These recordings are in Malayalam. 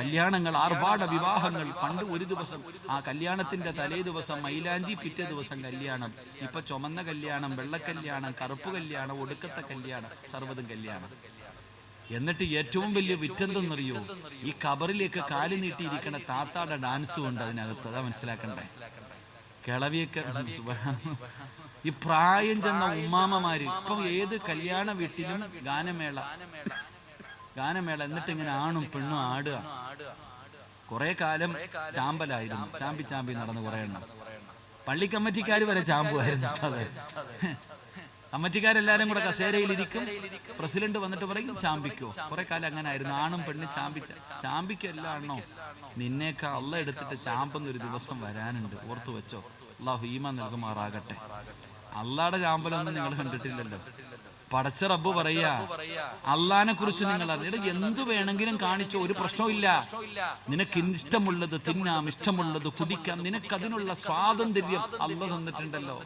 കല്യാണങ്ങൾ, ആർഭാട വിവാഹങ്ങൾ. പണ്ട് ഒരു ദിവസം ആ കല്യാണത്തിന്റെ തലേ ദിവസം മൈലാഞ്ചി, പിറ്റേ ദിവസം കല്യാണം. ഇപ്പൊ ചുമന്ന കല്യാണം, വെള്ളക്കല്യാണം, കറുപ്പ് കല്യാണം, ഒടുക്കത്തെ കല്യാണം, സർവ്വതും കല്യാണം. എന്നിട്ട് ഏറ്റവും വലിയ വിറ്റെന്തെന്നറിയോ? ഈ കബറിലേക്ക് കാല് നീട്ടിയിരിക്കണ താത്താടെ ഡാൻസും ഉണ്ട് അതിനകത്ത്. അതാ മനസ്സിലാക്കണ്ടേ. കിളവിയൊക്കെ ഈ പ്രായം ചെന്ന ഉമ്മാമ്മമാര് ഇപ്പം ഏത് കല്യാണ വീട്ടിലും ഗാനമേള. എന്നിട്ട് ഇങ്ങനെ ആണും പെണ്ണും ആടുക. കുറെ കാലം ചാമ്പലായിരുന്നു, ചാമ്പി നടന്ന് കുറെ എണ്ണം. പള്ളി കമ്മിറ്റിക്കാർ വരെ ചാമ്പുമായിരുന്നു. കമ്മിറ്റിക്കാരെല്ലാരും കൂടെ കസേരയിലിരിക്കും. പ്രസിഡന്റ് വന്നിട്ട് പറയും ചാമ്പിക്കോ. കുറെ കാലം അങ്ങനെ ആയിരുന്നു. ആണും പെണ്ണും ചാമ്പിക്കല്ല ആണോ, നിന്നേക്കാ അള്ള എടുത്തിട്ട് ചാമ്പെന്നൊരു ദിവസം വരാനുണ്ട്, ഓർത്തു വെച്ചോ. അള്ളാഹു ഈമാൻ നൽകുമാറാകട്ടെ. അള്ളാടെ ചാമ്പലൊന്നും നിങ്ങൾ കണ്ടിട്ടില്ലല്ലോ. പടച്ച റബ്ബ് പറയാ, അള്ളാനെ കുറിച്ച് നിങ്ങൾ അറിഞ്ഞിട്ട് എന്തു വേണമെങ്കിലും കാണിച്ചോ, ഒരു പ്രശ്നമില്ല. നിനക്ക് ഇഷ്ടമുള്ളത് തിന്നാം, ഇഷ്ടമുള്ളത് കുടിക്കാം, നിനക്കതിനുള്ള സ്വാതന്ത്ര്യം അള്ള തന്നിട്ടുണ്ടല്ലോ.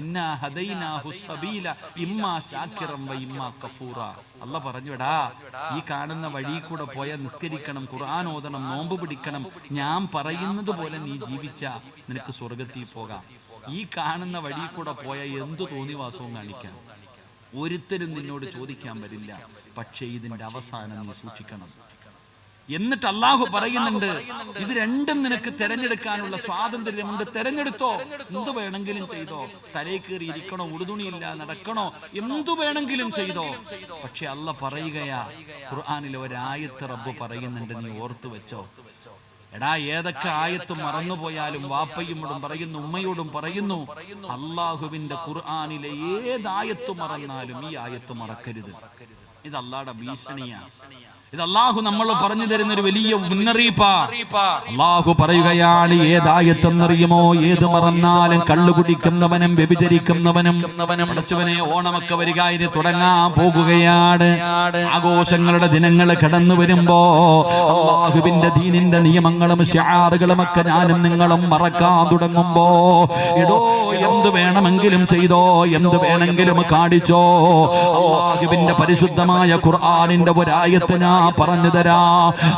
ഇന്നാ ഹദൈനാഹു സബീല ഇമ്മാ ശാക്കിറൻ വ ഇമ്മാ കഫൂറ. അള്ള പറഞ്ഞുടാ, ഈ കാണുന്ന വഴി കൂടെ പോയാൽ നിസ്കരിക്കണം, ഖുർആൻ ഓതണം, നോമ്പ് പിടിക്കണം, ഞാൻ പറയുന്നത് പോലെ നീ ജീവിച്ചാ നിനക്ക് സ്വർഗത്തിൽ പോകാം. ഈ കാണുന്ന വഴി കൂടെ പോയാൽ എന്തു തോന്നിവാസവും കാണിക്കാം, ഒരുത്തരും നിന്നോട് ചോദിക്കാൻ വരില്ല. പക്ഷേ ഇതിന്റെ അവസാനം നീ സൂക്ഷിക്കണം. എന്നിട്ട് അള്ളാഹു പറയുന്നുണ്ട്, ഇത് രണ്ടും നിനക്ക് തെരഞ്ഞെടുക്കാനുള്ള സ്വാതന്ത്ര്യമുണ്ട്, തെരഞ്ഞെടുത്തോ. എന്തു വേണമെങ്കിലും ചെയ്തോ, തലയിൽ കയറി ഇരിക്കണോ, ഉടുതുണിയില്ല നടക്കണോ, എന്തു വേണമെങ്കിലും ചെയ്തോ. പക്ഷെ അള്ള പറയുകയാ, ഖുർആനിലെ ഒരായത്ത് റബ്ബ് പറയുന്നുണ്ട്, നീ ഓർത്തു വെച്ചോ. എടാ, ഏതൊക്കെ ആയത്ത് മറന്നുപോയാലും വാപ്പയോടും പറയുന്നു, ഉമ്മയോടും പറയുന്നു, അള്ളാഹുവിന്റെ ഖുർആനിലെ ഏതായത്ത് മറന്നാലും ഈ ആയത്ത് മറക്കരുത്. ഇത് അള്ളാഹുടെ ഭീഷണിയാണ്. ഇത് അള്ളാഹു നമ്മൾ പറഞ്ഞു തരുന്ന ഒരു വലിയ മുന്നറിയിപ്പാ. അള്ളാഹു പറയുകയാണ്, ഏതായത്തെന്നറിയുമോ? ഏത് മറന്നാലും കള്ളു കുടിക്കുന്നവനും വ്യഭിചരിക്കുന്നവനും. പഠിച്ചവനെ, ഓണമൊക്കെ വരിക, ഇനി തുടങ്ങാൻ പോകുകയാണ്. ആഘോഷങ്ങളുടെ ദിനങ്ങൾ കടന്നു വരുമ്പോ അള്ളാഹുവിന്റെ ദീനിന്റെ നിയമങ്ങളും ശിആറുകളും ഒക്കെ ഞാനും നിങ്ങളും മറക്കാൻ തുടങ്ങുമ്പോ, എടോ, എന്ത് വേണമെങ്കിലും ചെയ്തോ, എന്ത് വേണമെങ്കിലും കാണിച്ചോ. അള്ളാഹുവിന്റെ പരിശുദ്ധമായ ഖുർആനിന്റെ ഒരായത്ത് ഞാൻ പറഞ്ഞു തരാ.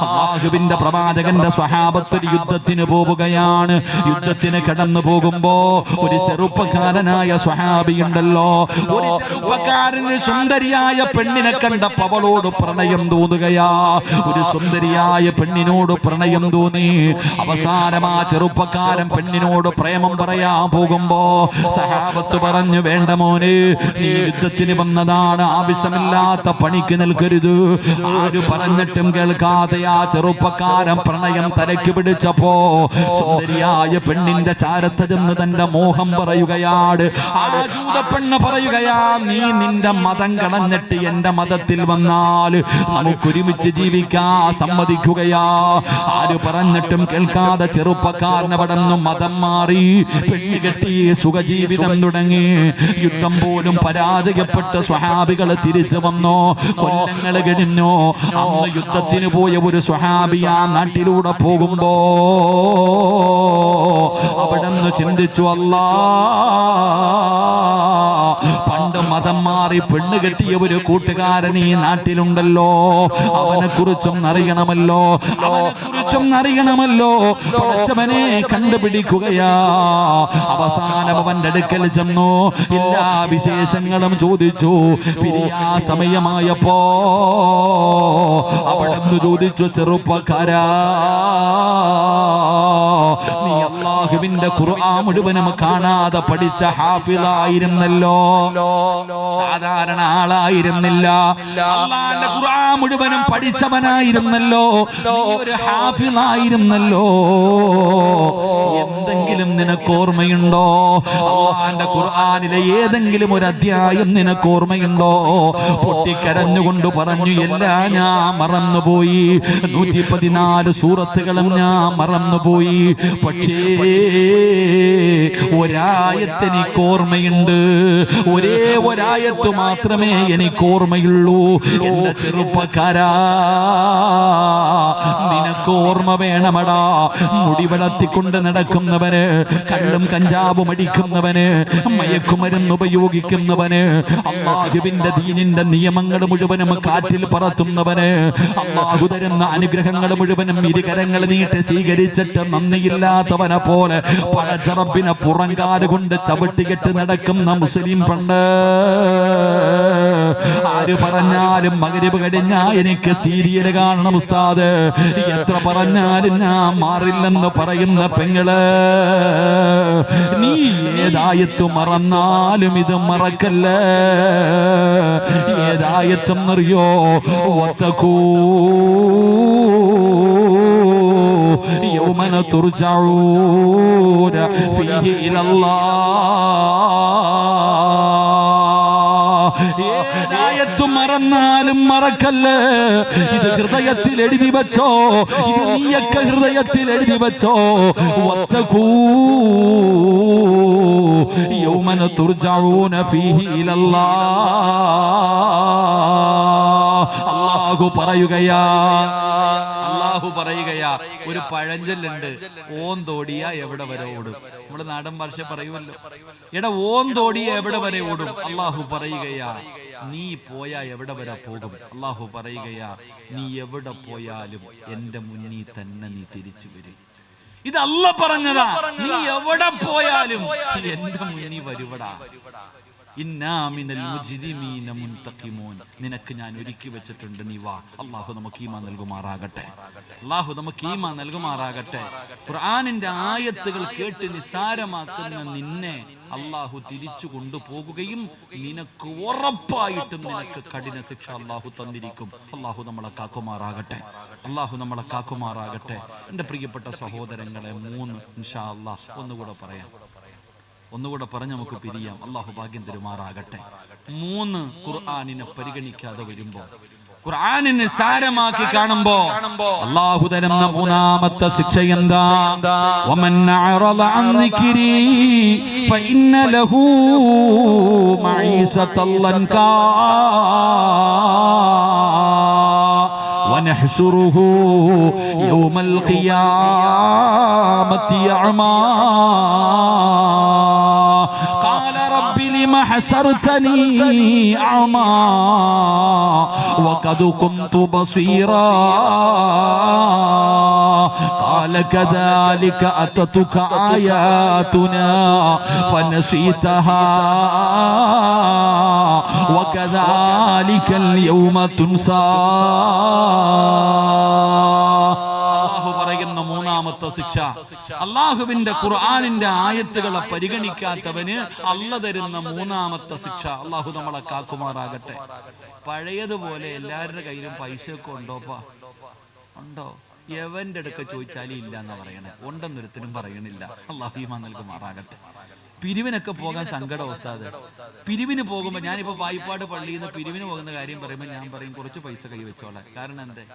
അല്ലാഹുവിന്റെ പ്രവാചകന്റെ സ്വഹാബത്ത് ഒരു യുദ്ധത്തിന് പോവുകയാണ്. യുദ്ധത്തിന് കടന്നു പോകുമ്പോ ഒരു ചെറുപ്പക്കാരനായ സ്വഹാബി ഉണ്ടല്ലോ. ഒരു ചെറുപ്പക്കാരന് സുന്ദരിയായ പെണ്ണിനെ കണ്ടപ്പോൾ അവളോട് പ്രണയം തോന്നുകയാ. ഒരു സുന്ദരിയായ പെണ്ണിനോട് പ്രണയം തോന്നി. അവസാനം ആ ചെറുപ്പക്കാരൻ പെണ്ണിനോട് പ്രേമം പറയാൻ പോകുമ്പോ സ്വഹാബത്ത് പറഞ്ഞു, വേണ്ട മോനെ, നീ യുദ്ധത്തിന് വന്നതാണ്, ആവശ്യമില്ലാത്ത പണിക്ക് നിൽക്കരുത്. ആര് പറഞ്ഞിട്ടും കേൾക്കാതെ ആ ചെറുപ്പക്കാരൻ പ്രണയം തലയ്ക്ക് പിടിച്ചപ്പോ സുന്ദരിയായ പെണ്ണിന്റെ ചാരത്ത് ചെന്ന് തന്റെ മോഹം പറയുകയാണ്. ആ ജൂത പെണ്ണ് പറയുകയാ, നീ നിന്റെ മതം കളഞ്ഞിട്ട് എന്റെ മതത്തിൽ വന്നാൽ നമുക്കൊരുമിച്ച് ജീവിക്കാൻ സമ്മതിക്കുകയാ. ആര് പറഞ്ഞിട്ടും കേൾക്കാതെ ചെറുപ്പക്കാരനെ പടന്നു മതം മാറി, പെണ്ണ് കെട്ടി സുഖജീവിതം തുടങ്ങി. യുദ്ധം പോലും പരാജയപ്പെട്ട് സ്വഹാബികൾ തിരിച്ചു വന്നോ. കൊല്ലങ്ങൾ കഴിഞ്ഞോ. അന്ന് യുദ്ധത്തിന് പോയ ഒരു സ്വഹാബി ആ നാട്ടിലൂടെ പോകുമ്പോ അവിടെ നിന്ന് ചിന്തിച്ചു, അല്ലാ, പണ്ട് മതം മാറി പെണ്ണ് കെട്ടിയ ഒരു കൂട്ടുകാരൻ ഈ നാട്ടിലുണ്ടല്ലോ, അവനെ കുറിച്ചും അറിയണമല്ലോ, പഠിച്ചവനെ കണ്ടുപിടിക്കുകയാ. അവസാനം അവന്റെ അടുക്കൽ ചെന്നു, എല്ലാ വിശേഷങ്ങളും ചോദിച്ചു. പിരിയാ സമയമായപ്പോ അവിടുന്ന് ചോദിച്ചു, ചെറുപ്പക്കാരാ, നീ അല്ലാഹുവിന്റെ ഖുർആൻ മുഴുവനും കാണാതെ പഠിച്ച ഹാഫിളായിരുന്നല്ലോ, സാധാരണ ആളായിരുന്നില്ല. അല്ലാഹുവിന്റെ ഖുർആൻ മുഴുവനും പഠിച്ചവനായിരുന്നല്ലോ, ഒരു ഹാഫിളായിരുന്നല്ലോ. എന്തെങ്കിലും നിനക്ക് ഓർമ്മയുണ്ടോ? അല്ലാഹുവിന്റെ ഖുർആനിലെ ഏതെങ്കിലും ഒരു അധ്യായം നിനക്ക് ഓർമ്മയുണ്ടോ? പൊട്ടിക്കരഞ്ഞുകൊണ്ട് പറഞ്ഞു, എല്ലാം ഞാൻ മറന്നുപോയി. 114 സൂറത്തുകളും ഞാൻ മറന്നുപോയി. പക്ഷേ ഒരായത്ത് എനിക്ക് ഓർമ്മയുണ്ട്. ഒരേ ഒരായത്ത് മാത്രമേ എനിക്ക് ഓർമ്മയുള്ളൂ. എന്റെ ചെറുപ്പക്കാരാ, നിനക്ക് ഓർമ്മ വേണമടാ. മുടി വളർത്തിക്കൊണ്ട് നടക്കുന്നവന്, കള്ളും കഞ്ചാവും അടിക്കുന്നവന്, മയക്കുമരുന്ന് ഉപയോഗിക്കുന്നവന്, അല്ലാഹുവിന്റെ ദീനിന്റെ നിയമങ്ങൾ മുഴുവനും കാറ്റിൽ പറത്തുന്നവന്, അല്ലാഹു തരുന്ന അനുഗ്രഹങ്ങൾ മുഴുവനും ഇരുകരങ്ങൾ നീട്ടി സ്വീകരിച്ചിട്ട് നന്ദിയില്ലാത്തവനെ പോലെ പടച്ചറപ്പിനെ പുറങ്കാല് കൊണ്ട് ചവിട്ടികെട്ട് നടക്കുന്ന മുസ്ലിം പണ്ട് ആര് പറഞ്ഞാലും മഗ്‌രിബ് കഴിഞ്ഞാ എനിക്ക് സീരിയൽ കാണണം ഉസ്താദ്, എത്ര പറഞ്ഞാലും ഞാൻ മാറില്ലെന്ന് പറയുന്ന പെങ്ങള്, നീ ഏതായത്ത് മറന്നാലും ഇത് മറക്കല്ലേ. ഏതായത്തും അറിയോ? വത്തഖൂ യൗമന തുർജഊന ഫീഹി ഇലല്ലാഹ്. ഏതായത്ത് മറന്നാലും മറക്കല്ലേ. ഇത് ഹൃദയത്തിൽ എഴുതി വെച്ചോ, ഇത് നീയൊക്കെ ഹൃദയത്തിൽ എഴുതി വെച്ചോ. വത്തഖൂ യൗമന തുർജഊന ഫീഹി ഇലല്ലാഹ്. അല്ലാഹു പറയുകയാ, ഒരു പഴഞ്ചൊല്ലുണ്ട്, ഓൻ തോടിയ എവിടെ വരെ ഓടും. നമ്മുടെ നാടൻ ഭാഷ പറയുമല്ലോ, എടാ ഓൻ തോടിയ എവിടെ വരെ ഓടും. അല്ലാഹു പറയുകയാ, നീ പോയാ എവിടെ വരെ പോകും. അല്ലാഹു പറയുകയാ, നീ എവിടെ പോയാലും എന്റെ മുന്നിൽ തന്നെ നീ തിരിച്ചു വരും. ഇത് അല്ലാഹ് പറഞ്ഞതാ. നീ എവിടെ പോയാലും എന്റെ മുന്നിൽ വരുവടാ. നിനക്ക് ഞാൻ ഒരുക്കി വെച്ചിട്ടുണ്ട്, നീ വാ. അല്ലാഹു നമുക്ക് ഈമാൻ നൽകുമാറാകട്ടെ. ഖുർആനിന്റെ ആയത്തുകൾ കേട്ട് നിസാരമാക്കുന്ന നിന്നെ അല്ലാഹു തിരിച്ചു കൊണ്ടുപോകുകയും നിനക്ക് ഉറപ്പായിട്ടും നിനക്ക് കഠിന ശിക്ഷ അല്ലാഹു തന്നിരിക്കും. അല്ലാഹു നമ്മളെ കാക്കുമാറാകട്ടെ. എന്റെ പ്രിയപ്പെട്ട സഹോദരങ്ങളെ, 3 ഇൻഷാ അല്ലാഹ് ഒന്നുകൂടെ പറഞ്ഞ് നമുക്ക് പിരിയാം. അല്ലാഹു ഭാഗ്യം തരുമാറാകട്ടെ. 3 ഖുർആനിനെ പരിഗണിക്കാതെ വരുമ്പോ, ഖുർആനിനെ സാരമാക്കി കാണുമ്പോ അല്ലാഹു തരുന്ന 3ാമത്തെ ശിക്ഷ എന്താ? വമൻ അഅറദ അൻ ദിക്രി ഫഇന്ന ലഹു മഈസതൻ ലൻകാ ونحشره يوم القيامة أعمى قال رب لم حشرتني أعمى وقد كنت بصيرا قال كذلك أتتك آياتنا فنسيتها وكذلك اليوم تنسى. പറയുന്ന 3ാമത്തെ ശിക്ഷ, അല്ലാഹുവിന്റെ ഖുർആനിന്റെ ആയത്തുകളെ പരിഗണിക്കാത്തവന് അല്ലാഹ് തരുന്ന 3ാമത്തെ ശിക്ഷ. അല്ലാഹു നമ്മളെ കാക്കുമാറാകട്ടെ. പഴയതുപോലെ എല്ലാവരുടെ കയ്യിലും പൈസ ഒക്കെ ഉണ്ടോ? എവന്റെ അടുക്ക ചോദിച്ചാലും ഇല്ല എന്നാ പറയണേ. ഉണ്ടെന്നൊരുത്തനും പറയണില്ല. അല്ലാഹു ഈമാൻ നൽകുമാറാകട്ടെ. പിരിവിനൊക്കെ പോകാൻ സങ്കടം ഉസ്താദ്. പിരിവിന് പോകുമ്പോൾ, ഞാനിപ്പോ വായ്പാട് പള്ളിയിൽ നിന്ന് പിരിവിന് പോകുന്ന കാര്യം പറയുമ്പോൾ ഞാൻ പറയും കുറച്ച് പൈസ കൈ വെച്ചോളാം. കാരണം എന്തേ?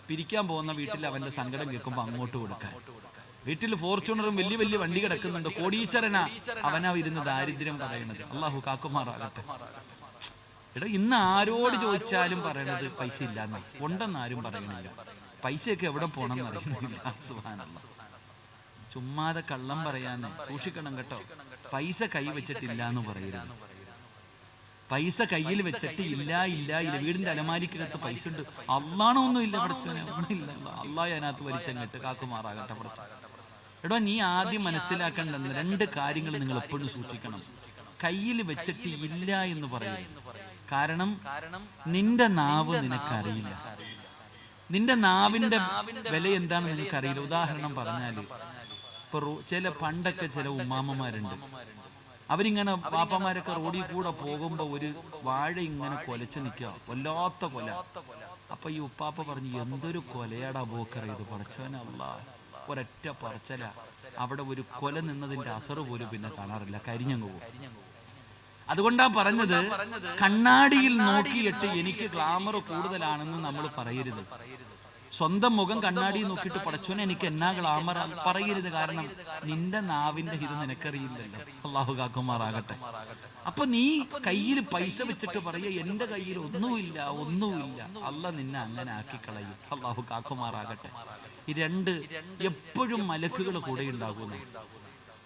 പിരിക്കാൻ പോകുന്ന വീട്ടിൽ അവന്റെ സങ്കടം കേൾക്കുമ്പോൾ അങ്ങോട്ട് കൊടുക്കാൻ. വീട്ടിൽ ഫോർച്യൂണറും വലിയ വലിയ വണ്ടി കിടക്കുന്നുണ്ട്, കോടീശ്വരനാ, അവനാ ഇരുന്ന് ദാരിദ്ര്യം പറയുന്നത്. അല്ലാഹു കാക്കുമാറാകട്ടെ. എടാ, ഇന്ന് ആരോട് ചോദിച്ചാലും പറയണത് പൈസ ഇല്ലാന്നാ. ഉണ്ടെന്ന് ആരും പറയണില്ല. പൈസയൊക്കെ എവിടെ പോണം എന്നറിയുന്നില്ല. സുബ്ഹാനല്ലാഹ്. ചുമ്മാതെ കള്ളം പറയാന്ന് സൂക്ഷിക്കണം കേട്ടോ. പൈസ കൈ വെച്ചിട്ടില്ല എന്ന് പറയരുത്. പൈസ കയ്യിൽ വെച്ചിട്ട് ഇല്ല. വീടിന്റെ അലമാരിക്കകത്ത് പൈസ ഉണ്ട്. അള്ളാണോ ഒന്നും ഇല്ല പഠിച്ചവനെ, ഒന്നുമില്ല. അള്ളാഹ് അതിനകത്ത് വലിച്ചങ്ങിട്ട് കാക്കുമാറാകട്ടെ പഠിച്ച. എടോ, നീ ആദ്യം മനസ്സിലാക്കേണ്ടെന്ന് 2 കാര്യങ്ങൾ നിങ്ങൾ എപ്പോഴും സൂക്ഷിക്കണം. കയ്യിൽ വെച്ചിട്ട് ഇല്ല എന്ന് പറയും. കാരണം നിന്റെ നാവ് നിനക്കറിയില്ല. നിന്റെ നാവിന്റെ വില എന്താണെന്ന് നിനക്കറിയില്ല. ഉദാഹരണം പറഞ്ഞാല്, ഇപ്പൊ പണ്ടൊക്കെ ചില ഉമ്മാമ്മമാരുണ്ട്, അവരിങ്ങനെ പാപ്പമാരൊക്കെ റോഡിൽ കൂടെ പോകുമ്പോ ഒരു വാഴ ഇങ്ങനെ കൊലച്ചു നിൽക്കുക, വല്ലാത്ത കൊല. അപ്പൊ ഈ ഉപ്പാപ്പ പറഞ്ഞു, എന്തൊരു കൊലയാടാ ബോക്കറ ഇത്, പടച്ചവനല്ല. ഒരൊറ്റ പറച്ചല. അവിടെ ഒരു കൊല നിന്നതിന്റെ അസറ് പോലും പിന്നെ കാണാറില്ല, കരിഞ്ഞങ്ങ് പോകും. അതുകൊണ്ടാ പറഞ്ഞത്, കണ്ണാടിയിൽ നോക്കിയിട്ട് എനിക്ക് ഗ്ലാമർ കൂടുതലാണെന്ന് നമ്മൾ പറയരുത്. സ്വന്തം മുഖം കണ്ണാടി നോക്കിയിട്ട് പടച്ചോനെ എനിക്ക് എന്നാ ഗ്ലാമർ പറയരുത്. കാരണം നിന്റെ നാവിന്റെ ഹിതം നിനക്കറിയില്ലല്ലോ. അള്ളാഹു കാക്കുമാറാകട്ടെ. അപ്പൊ നീ കയ്യിൽ പൈസ വെച്ചിട്ട് പറയുക എന്റെ കയ്യിൽ ഒന്നുമില്ല. അല്ല നിന്നെ അങ്ങനെ ആക്കി കളയും. അള്ളാഹു കാക്കുമാറാകട്ടെ. ഈ രണ്ട് എപ്പോഴും മലക്കുകൾ കൂടെ ഉണ്ടാകുന്നു.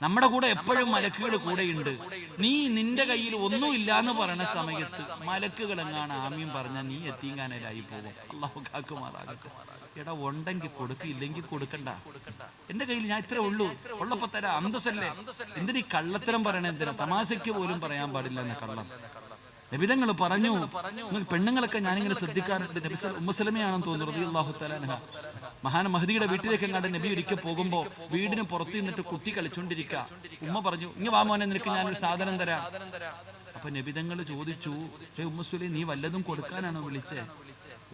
നമ്മുടെ കൂടെ എപ്പോഴും മലക്കുകൾ കൂടെയുണ്ട്. നീ നിന്റെ കയ്യിൽ ഒന്നുമില്ല എന്ന് പറയുന്ന സമയത്ത് മലക്കുകൾ എങ്ങാണ് ആമീൻ പറഞ്ഞാൽ നീ എത്തിങ്ങാനായി പോകും. അള്ളാഹു കാക്കുമാറാകട്ടെ. എടാ ഉണ്ടെങ്കിൽ കൊടുക്കുക, ഇല്ലെങ്കിൽ കൊടുക്കണ്ട. എന്റെ കയ്യിൽ ഞാൻ ഇത്രേ ഉള്ളൂ, ഉള്ളപ്പോ തരാം. അന്തസ്സല്ലേ. എന്തിനീ കള്ളത്തരം പറയണ? എന്തിനാ? തമാശയ്ക്ക് പോലും പറയാൻ പാടില്ല എന്ന കള്ളം. നബിതങ്ങൾ പറഞ്ഞു, പെണ്ണുങ്ങളൊക്കെ ഞാനിങ്ങനെ ശ്രദ്ധിക്കാറുണ്ട്. നബി ഉമ്മുസലമയാണെന്ന് തോന്നുന്നു റളിയല്ലാഹു തആല അൻഹ. മഹാൻ മഹദിയുടെ വീട്ടിലേക്ക് എങ്ങാണ്ട് നബി ഒരിക്കൽ പോകുമ്പോ വീടിന് പുറത്തു നിന്നിട്ട് കുട്ടി കളിച്ചോണ്ടിരിക്കുക. ഉമ്മ പറഞ്ഞു, ഇങ്ങ വാ മോനെ, നിനക്ക് ഞാനൊരു സാധനം തരാം. അപ്പൊ നബിതങ്ങൾ ചോദിച്ചു, ഉമ്മുസുലൈം നീ വല്ലതും കൊടുക്കാനാണോ വിളിച്ചേ?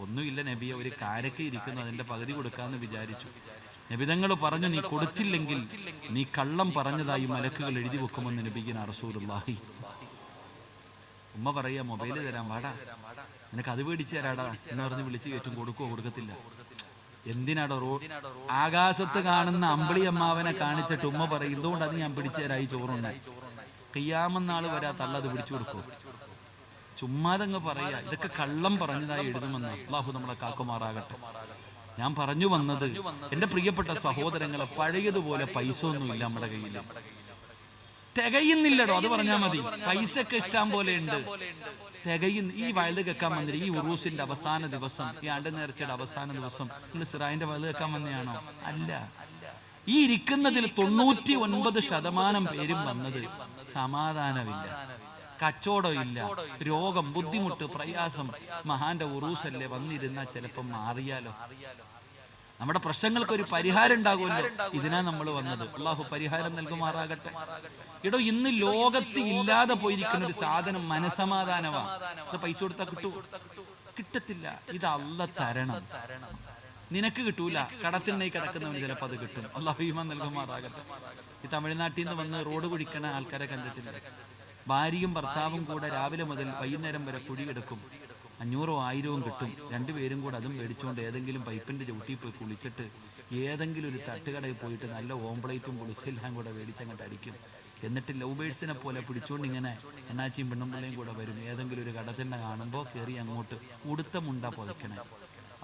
ഒന്നുമില്ല നബിയെ, ഒരു കാരക്ക ഇരിക്കുന്നു, അതിന്റെ പകുതി കൊടുക്കാന്ന് വിചാരിച്ചു. നബിതങ്ങൾ പറഞ്ഞു, നീ കൊടുത്തില്ലെങ്കിൽ നീ കള്ളം പറഞ്ഞതായി മലക്കുകൾ എഴുതി വെക്കുമെന്ന് നബിയിന റസൂലുള്ളാഹി. ഉമ്മ പറയാ, മൊബൈല് തരാം, വാടാ, നിനക്ക് അത് മേടിച്ചു തരാടാ എന്ന് പറഞ്ഞ് വിളിച്ചു കയറ്റും. കൊടുക്കുവോ? കൊടുക്കത്തില്ല. എന്തിനാടോ? ആകാശത്ത് കാണുന്ന അമ്പിളി അമ്മാവനെ കാണിച്ചിട്ട് ഉമ്മ പറയും, എന്തുകൊണ്ട് അത് ഞാൻ പിടിച്ചു തരായി ചോറുണ്ടായി. ഖിയാമന്നാള് വരാ തള്ളത് പിടിച്ചു കൊടുക്കും. ചുമ്മാതങ്ങ് പറയാ. ഇതൊക്കെ കള്ളം പറഞ്ഞതായി എഴുതുമെന്ന്. അല്ലാഹു നമ്മളെ കാക്കുമാറാകട്ടെ. ഞാൻ പറഞ്ഞു വന്നത്, എന്റെ പ്രിയപ്പെട്ട സഹോദരങ്ങളെ, പഴയതുപോലെ പൈസ ഒന്നുമില്ല നമ്മുടെ കയ്യിൽ. തികയുന്നില്ലടോ, അത് പറഞ്ഞാൽ മതി. പൈസ ഒക്കെ ഇഷ്ടം പോലെ ഉണ്ട്, തികയുന്ന. ഈ വയല് കേൾക്കാൻ വന്നില്ല. ഈ ഉറൂസിന്റെ അവസാന ദിവസം, ഈ ആണ്ട് നേർച്ചയുടെ അവസാന ദിവസം നിങ്ങൾ സിറായിന്റെ വയല് കേൾക്കാൻ വന്നയാണോ? അല്ല. ഈ ഇരിക്കുന്നതിൽ 99% പേരും വന്നത് സമാധാനമില്ല, കച്ചവടം ഇല്ല, രോഗം, ബുദ്ധിമുട്ട്, പ്രയാസം. മഹാന്റെ ഉറൂസല്ലേ, വന്നിരുന്ന ചിലപ്പം മാറിയാലോ. നമ്മുടെ പ്രശ്നങ്ങൾക്ക് ഒരു പരിഹാരം ഉണ്ടാകുമല്ലോ. ഇതിനാ നമ്മൾ വന്നത്. അള്ളാഹു പരിഹാരം നൽകുമാറാകട്ടെ. ഇടോ, ഇന്ന് ലോകത്ത് ഇല്ലാതെ പോയിരിക്കുന്ന ഒരു സാധനം മനസമാധാനമാണ്. ഇത് പൈസ കൊടുത്താൽ കിട്ടുമോ? കിട്ടത്തില്ല. ഇത് അള്ള തരണം. നിനക്ക് കിട്ടൂല. കടത്തിനായി കിടക്കുന്നവന് ചിലപ്പോൾ അത് കിട്ടും. അള്ളാഹു ഈമാൻ നൽകുമാറാകട്ടെ. ഈ തമിഴ്നാട്ടിൽ നിന്ന് വന്ന് റോഡ് കുഴിക്കണ ആൾക്കാരെ കണ്ടിട്ടില്ല. ഭാര്യയും ഭർത്താവും കൂടെ രാവിലെ മുതൽ വൈകുന്നേരം വരെ കുഴിയെടുക്കും. 500 1000 കിട്ടും. രണ്ടുപേരും കൂടെ അതും മേടിച്ചുകൊണ്ട് ഏതെങ്കിലും പൈപ്പിന്റെ ചവിട്ടിയിൽ പോയി കുളിച്ചിട്ട് ഏതെങ്കിലും ഒരു തട്ടുകടയിൽ പോയിട്ട് നല്ല ഓംപ്ലേറ്റും പുളിസെല്ലാം കൂടെ മേടിച്ചങ്ങോട്ട് അടിക്കും. എന്നിട്ട് ലവ് ബേഴ്സിനെ പോലെ പിടിച്ചുകൊണ്ട് ഇങ്ങനെ അണ്ണാച്ചിയും പെണ്ണുമ്പിള്ളയും കൂടെ വരും. ഏതെങ്കിലും ഒരു കടത്തിൻ്റെ കാണുമ്പോൾ കയറി അങ്ങോട്ട് ഉടുത്ത മുണ്ട പുതയ്ക്കണേ.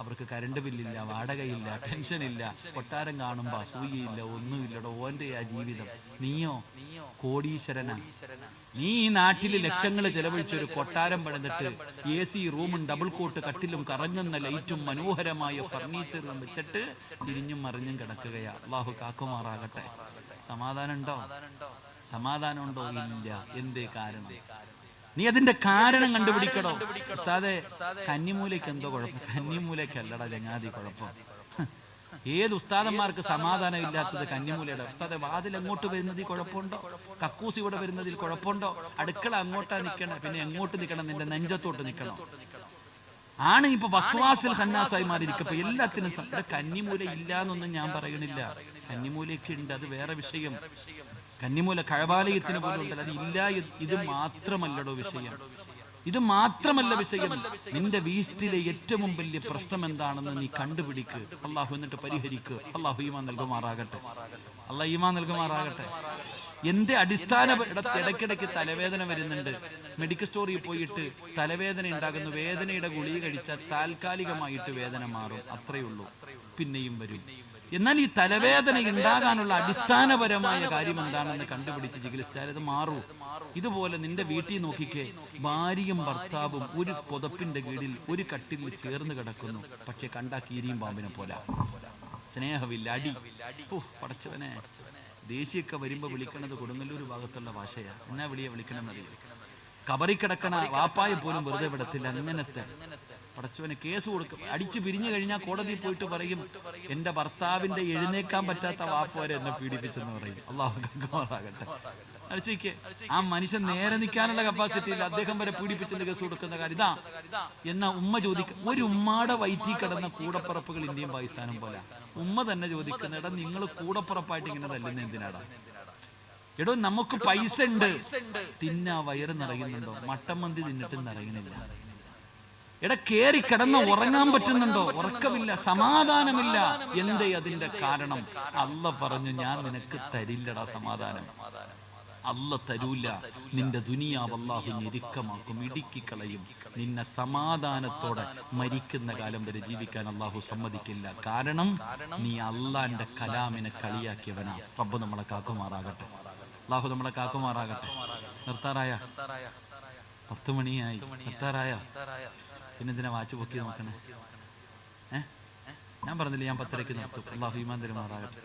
അവർക്ക് കരണ്ട് ബില്ലില്ല, വാടകയില്ല, ടെൻഷനില്ല. കൊട്ടാരം കാണുമ്പോൾ അസൂയയില്ല, ഒന്നുമില്ലടോ. ഓന്റെ ആ ജീവിതം. നീയോ കോടീശ്വരനാ. നീ ഈ നാട്ടിൽ ലക്ഷങ്ങൾ ചെലവഴിച്ചൊരു കൊട്ടാരം പണിതിട്ട് AC റൂമും ഡബിൾ കോട്ട് കട്ടിലും കറങ്ങുന്ന ലൈറ്റും മനോഹരമായ ഫർണിച്ചറും വെച്ചിട്ട് തിരിഞ്ഞും മറിഞ്ഞും കിടക്കുകയാ. അല്ലാഹു കാക്കുമാറാകട്ടെ. സമാധാനം ഉണ്ടോ? സമാധാനം ഉണ്ടോ? ഇല്ല. എന്തേ കാരണം? നീ അതിന്റെ കാരണം കണ്ടുപിടിക്കടോ. ഉസ്താദെ, കന്നിമൂലയ്ക്ക് എന്തോ കുഴപ്പം? കന്നിമൂലയ്ക്കല്ലടാ ചങ്ങാതി കുഴപ്പം. ഏത് ഉസ്താദന്മാർക്ക് സമാധാനം ഇല്ലാത്തത് കന്നിമൂലയുടെ? ഉസ്താദെ, വാതിൽ എങ്ങോട്ട് വരുന്നതിൽ കുഴപ്പമുണ്ടോ? കക്കൂസ് ഇവിടെ വരുന്നതിൽ കുഴപ്പമുണ്ടോ? അടുക്കള അങ്ങോട്ടാ നിൽക്കണം, പിന്നെ എങ്ങോട്ട് നിൽക്കണം? നിന്റെ നെഞ്ചത്തോട്ട് നിൽക്കണം. ആണ് ഇപ്പൊ വസ്വാസിൽ ഖന്നാസായി മാറിയിരിക്കും. ഇപ്പൊ എല്ലാത്തിനും കന്നിമൂല ഇല്ല എന്നൊന്നും ഞാൻ പറയണില്ല. കന്നിമൂലയൊക്കെ ഉണ്ട്, അത് വേറെ വിഷയം. കന്നിമൂല കഴബാലയത്തിന് പോലും ഉണ്ടല്ലോ, അത് ഇല്ല. ഇത് മാത്രമല്ലടോ വിഷയം. ഇത് മാത്രമല്ല വിഷയം. നിന്റെ വീട്ടിലെ ഏറ്റവും വലിയ പ്രശ്നം എന്താണെന്ന് നീ കണ്ടുപിടിക്ക്. അള്ളാഹു എന്നിട്ട് പരിഹരിക്ക്. അള്ളാഹു ഈമാൻ നൽകുമാറാകട്ടെ. അള്ളാഹ് ഈമാൻ നൽകുമാറാകട്ടെ. എന്റെ അടിസ്ഥാന ഇടയ്ക്കിടയ്ക്ക് തലവേദന വരുന്നുണ്ട്. മെഡിക്കൽ സ്റ്റോറിൽ പോയിട്ട് തലവേദന ഉണ്ടാകുന്നു. വേദനയുടെ ഗുളിക കഴിച്ചാൽ താൽക്കാലികമായിട്ട് വേദന മാറും, അത്രയേ ഉള്ളൂ. പിന്നെയും വരും. എന്നാൽ ഈ തലവേദന ഉണ്ടാകാനുള്ള അടിസ്ഥാനപരമായ കാര്യം എന്താണെന്ന് കണ്ടുപിടിച്ച് ചികിത്സിച്ചാൽ അത് മാറൂ. ഇതുപോലെ നിന്റെ വീട്ടിൽ നോക്കിക്കേ, ഭാര്യയും ഭർത്താവും ഒരു പുതപ്പിന്റെ കീഴിൽ ഒരു കട്ടിലിൽ ചേർന്ന് കിടക്കുന്നു. പക്ഷെ കണ്ടാ കീരിയും പാമ്പിനെ പോലെ. സ്നേഹമില്ല, അടി. പടച്ചവനെ, ദേശീയൊക്കെ വരുമ്പോ വിളിക്കണത് കൊടുങ്ങല്ലൂർ ഭാഗത്തുള്ള ഭാഷയാ. എന്നാ വിളിക്കണമെന്നറിയില്ല. കബറി കിടക്കണ വാപ്പായെ പോലും വെറുതെ വിടത്തില്ല. അങ്ങനത്തെ പടച്ചവന് കേസ് കൊടുക്കും. അടിച്ചു പിരിഞ്ഞു കഴിഞ്ഞാൽ കോടതിയിൽ പോയിട്ട് പറയും, എന്റെ ഭർത്താവിന്റെ എഴുന്നേക്കാൻ പറ്റാത്ത വാപ്പ വരെ എന്നെ പീഡിപ്പിച്ചെന്ന് പറയും. അള്ളാഹു കാക്കുമാറാകട്ടെ. അടിച്ചേക്ക്. ആ മനുഷ്യൻ നേരെ നിൽക്കാനുള്ള കപ്പാസിറ്റി ഇല്ല, അദ്ദേഹം വരെ പീഡിപ്പിച്ചെന്ന് കേസ് കൊടുക്കുന്ന കാര്യം ഇതാ. എന്നാ ഉമ്മ ചോദിക്കും, ഒരു ഉമ്മാടെ വയറ്റിൽ കിടന്ന കൂടപ്പറപ്പുകൾ ഇന്ത്യയും പാകിസ്ഥാനും പോലെ. ഉമ്മ തന്നെ ചോദിക്കുന്ന, എടാ നിങ്ങൾ കൂടപ്പുറപ്പായിട്ട് ഇങ്ങനെ തല്ലുന്ന എന്തിനാടാ? എടോ, നമുക്ക് പൈസ ഉണ്ട്, തിന്നാ വയറ് നിറയുന്നുണ്ടോ? മട്ടൻ മന്തി തിന്നിട്ടും നിറയുന്നില്ല. എടാ കേറി കിടന്ന് ഉറങ്ങാൻ പറ്റുന്നുണ്ടോ? ഉറക്കമില്ല, സമാധാനമില്ല. എന്തേ അതിന്റെ കാരണം? അല്ല പറഞ്ഞു, ഞാൻ നിനക്ക് തരില്ലടാ സമാധാനം. അല്ല തരൂല. നിന്റെ ദുനിയാവ് അല്ലാഹു ഞെരുക്കമാക്കും, ഇടുക്കിക്കളയും. നിന്നെ സമാധാനത്തോടെ മരിക്കുന്ന കാലം വരെ ജീവിക്കാൻ അല്ലാഹു സമ്മതിക്കില്ല. കാരണം നീ അള്ളാന്റെ കലാമിനെ കളിയാക്കിയവനാ. റബ്ബ് നമ്മളെ കാക്കുമാറാകട്ടെ. അല്ലാഹു നമ്മളെ കാക്കുമാറാകട്ടെ. നിർത്താറായ? 10 മണിയായി. നിർത്താറായ? പിന്നെന്തിനാ വാച്ച് പൊക്കി നോക്കണേ? ഞാൻ പറഞ്ഞില്ലേ ഞാൻ 10:30 നിർത്തും. അല്ലാഹു ഈമാൻ തരുമാറാകട്ടെ.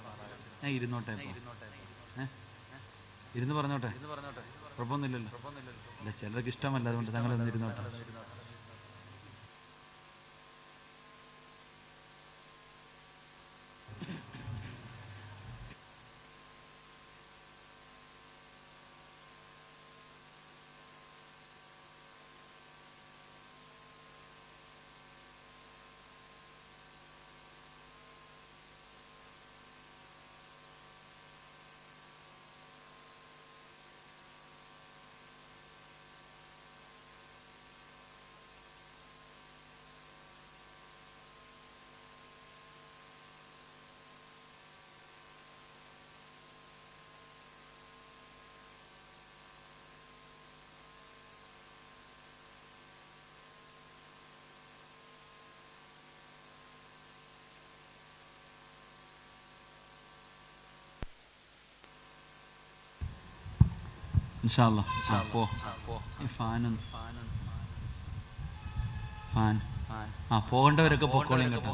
ഞാൻ ഇരുന്നോട്ടെ. ഇപ്പൊ ഇരുന്ന് പറഞ്ഞോട്ടെ, കുഴപ്പമൊന്നുമില്ലല്ലോ. അല്ല, ചിലർക്ക് ഇഷ്ടമല്ല, അതുകൊണ്ട് തങ്ങളൊന്നും ഇരുന്നോട്ടെ. ഇൻഷാ അല്ലാഹ് പോ. പോകേണ്ടവരൊക്കെ പൊക്കോളിയും കേട്ടോ.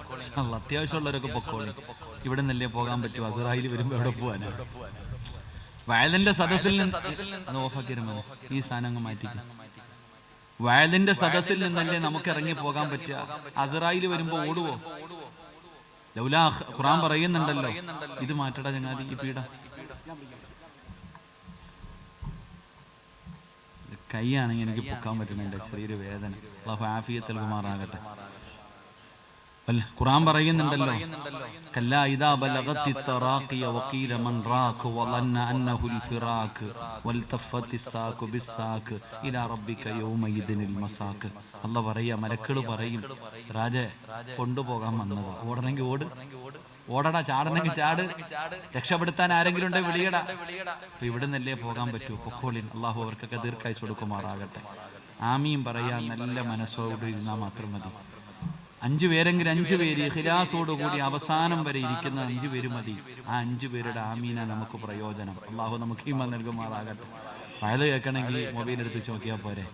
അത്യാവശ്യമുള്ളവരൊക്കെ പൊക്കോളിയും. ഇവിടെ നിന്നല്ലേ പോകാൻ പറ്റും. അസ്രായേൽ വരുമ്പോ എവിടെ പോവാനാ? വയലിന്റെ സദസ്സിൽ നിന്ന് ഓഫാക്കിരുമോ? ഈ സാധനം അങ്ങ് മാറ്റിക്കും. വയലിന്റെ സദസ്സിൽ നിന്നല്ലേ നമുക്ക് ഇറങ്ങി പോകാൻ പറ്റുക? അസ്രായേൽ വരുമ്പോ ഓടുവോ? ലൗലാ ഖുർആൻ പറയുന്നുണ്ടല്ലോ, ഇത് മാറ്റടാ ചങ്ങാതി, ഈ പീഡ. കൈയാണെങ്കിൽ എനിക്ക് പൊക്കാൻ പറ്റുന്നുണ്ട്, ചെറിയൊരു വേദന. അല്ലാഹു ആഫിയത്ത് നൽകുമാറാകട്ടെ. ഖുർആൻ പറയുന്നുണ്ടല്ലോ, കല്ലാ ഇദാ ബലഗത്തി തറാഖിയ വഖീല മൻ റാഖ് വളന്ന അന്നഹുൽ ഫിറാഖ് വൽതഫത്തി സാഖു ബിസ്സാഖ് ഇലാ റബ്ബിക യൗമയിദിനിൽ മസാഖ്. അല്ലാഹു പറയാ, മലക്കുകൾ പറയും, രാജേ കൊണ്ടുപോകാൻ വന്നതാ, ഓടണമെങ്കിൽ ഓട്, ഓടടാ, ചാടണമെങ്കിൽ ചാട്, രക്ഷപ്പെടുത്താൻ ആരെങ്കിലും ഉണ്ടെങ്കിൽ വിളിയടാ. അപ്പൊ ഇവിടെ നിന്നല്ലേ പോകാൻ പറ്റൂ? പൊക്കോളിൻ. അള്ളാഹു അവർക്കൊക്കെ ദീർഘായുസ്സ് കൊടുക്കുമാറാകട്ടെ. ആമീൻ പറയാൻ നല്ല മനസ്സോട് ഇരുന്നാൽ മാത്രം മതി. 5 പേരെങ്കിലും 5 പേര് ഇഖ്ലാസോടുകൂടി അവസാനം വരെ ഇരിക്കുന്ന 5 പേര് മതി. ആ 5 പേരുടെ ആമീന നമുക്ക് പ്രയോജനം. അള്ളാഹു നമുക്ക് ഈമാൻ നൽകുമാറാകട്ടെ. വയൽ കേൾക്കണമെങ്കിൽ മൊബൈൽ എടുത്ത് നോക്കിയാൽ പോരെ.